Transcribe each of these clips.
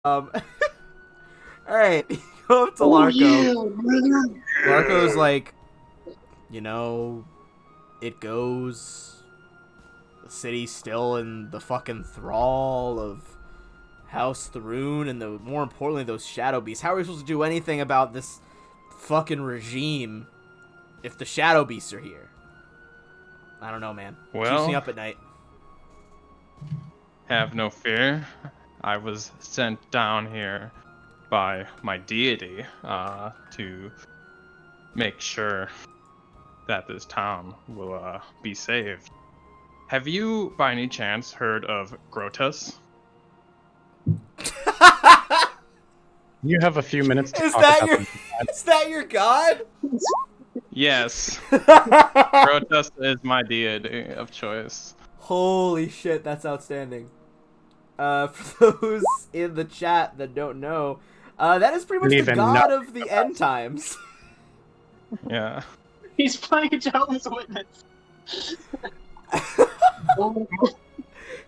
Um, all right, go up to Oh Larko. yeah, brother. Larko's like, you know, it goes. The city's still in the fucking thrall of House Thrune, and more importantly, those shadow beasts. How are we supposed to do anything about this fucking regime if the shadow beasts are here? I don't know, man. Keeps me Well, up at night. have no fear. I was sent down here by my deity to make sure that this town will be saved. Have you, by any chance, heard of Grotus? You have a few minutes to Is talk that about your them. is that your god? Yes, Grotus is my deity of choice. Holy shit, that's outstanding. For those in the chat that don't know, that is pretty I much didn't the even know god of the about end times. Yeah. He's playing Jehovah's Witness. Oh,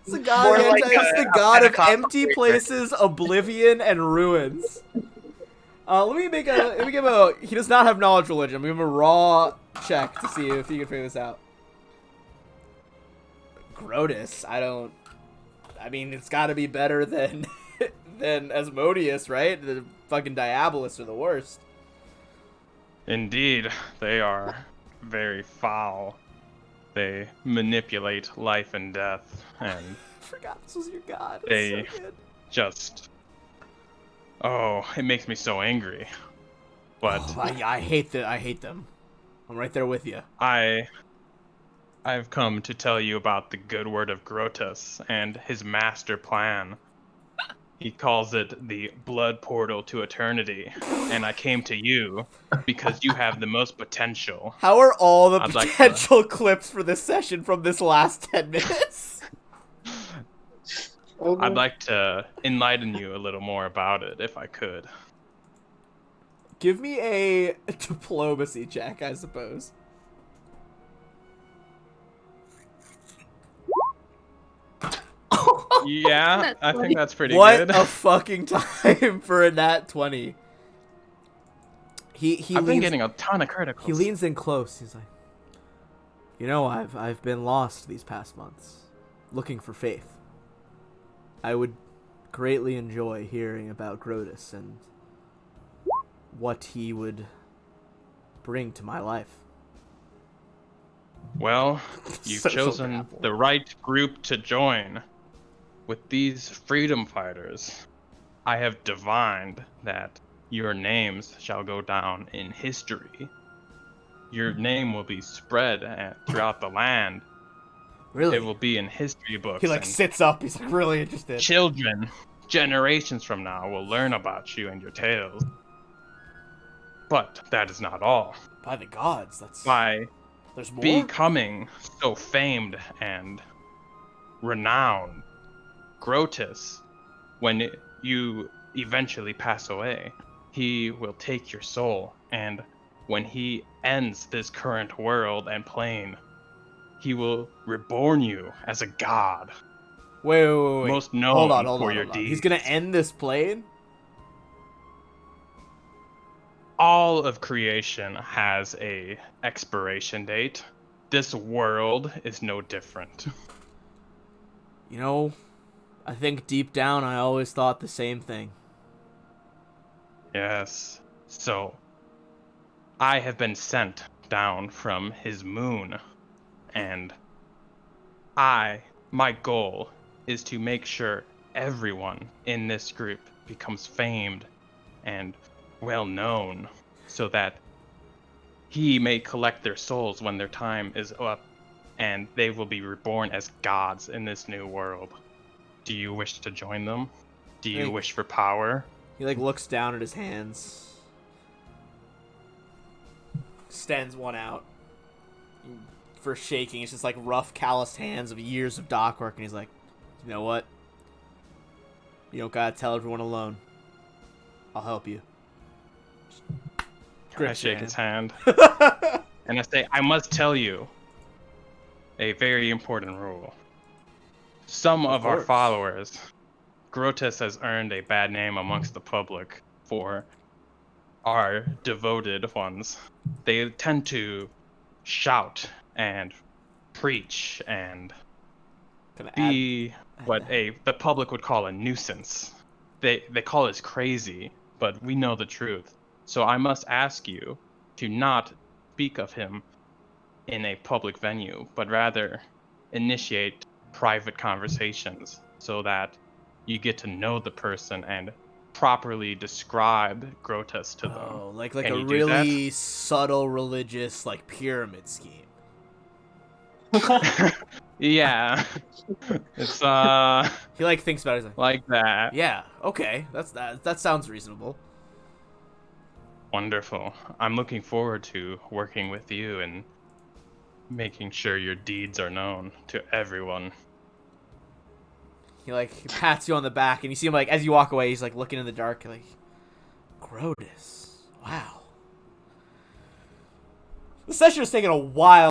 It's the god of More the end like times. It's the a god of Pentecostal empty preacher. places, oblivion, and ruins. Let me give a. He does not have knowledge religion. I'm gonna give him a raw check to see if he can figure this out. Grotus, I don't. I mean, it's got to be better than than Asmodeus, right? The fucking Diabolists are the worst. Indeed, they are very foul. They manipulate life and death, and I forgot this was your god. It's they so good. just. Oh, it makes me so angry. But Oh, I hate I hate them. I'm right there with you. I've come to tell you about the good word of Grotus and his master plan. He calls it the blood portal to eternity, and I came to you because you have the most potential. How are all the I'd like to- potential clips for this session from this last 10 minutes? I'd like to enlighten you a little more about it, if I could. Give me a diplomacy check, I suppose. Yeah, I think that's pretty What good. a fucking time for a nat 20. He I've been leans, getting a ton of criticals. he leans in close. He's like, you know, I've been lost these past months, looking for faith. I would greatly enjoy hearing about Grotus and what he would bring to my life. Well, you've Social chosen grapple. the right group to join. With these freedom fighters, I have divined that your names shall go down in history. Your name will be spread throughout the land. Really? It will be in history books. He like and sits up. He's like really interested. children, generations from now, will learn about you and your tales. But that is not all. By the gods, that's By there's more. becoming so famed and renowned, Grotus, when you eventually pass away, he will take your soul, and when he ends this current world and plane, he will reborn you as a god, Wait, wait, wait, wait. most known Hold for on, your hold on. deeds. He's gonna end this plane? All of creation has a expiration date. This world is no different. You know, I think deep down I always thought the same thing. Yes. So, I have been sent down from his moon, and my goal is to make sure everyone in this group becomes famed and well known, so that he may collect their souls when their time is up, and they will be reborn as gods in this new world. Do you wish to join them? Do you Hey. wish for power? He like looks down at his hands, extends one out. For shaking, it's just like rough, calloused hands of years of dock work, and he's like, you know what? You don't gotta tell everyone alone. I'll help you. I Grips your shake his hand, hand. and I say, I must tell you a very important rule. Some of our course. followers Grotus has earned a bad name amongst the public for our devoted ones. They tend to shout and preach and Gonna add be what the public would call a nuisance. They call us crazy, but we know the truth. So I must ask you to not speak of him in a public venue, but rather initiate private conversations so that you get to know the person and properly describe Grotus to them. Oh, like Can a you do that? really subtle religious like pyramid scheme. Yeah. It's He like thinks about it. He's like that. yeah, okay, that sounds reasonable. Wonderful. I'm looking forward to working with you and making sure your deeds are known to everyone. He pats you on the back, and you see him like as you walk away. He's like looking in the dark, like Grotus. Wow. The session is taking a while.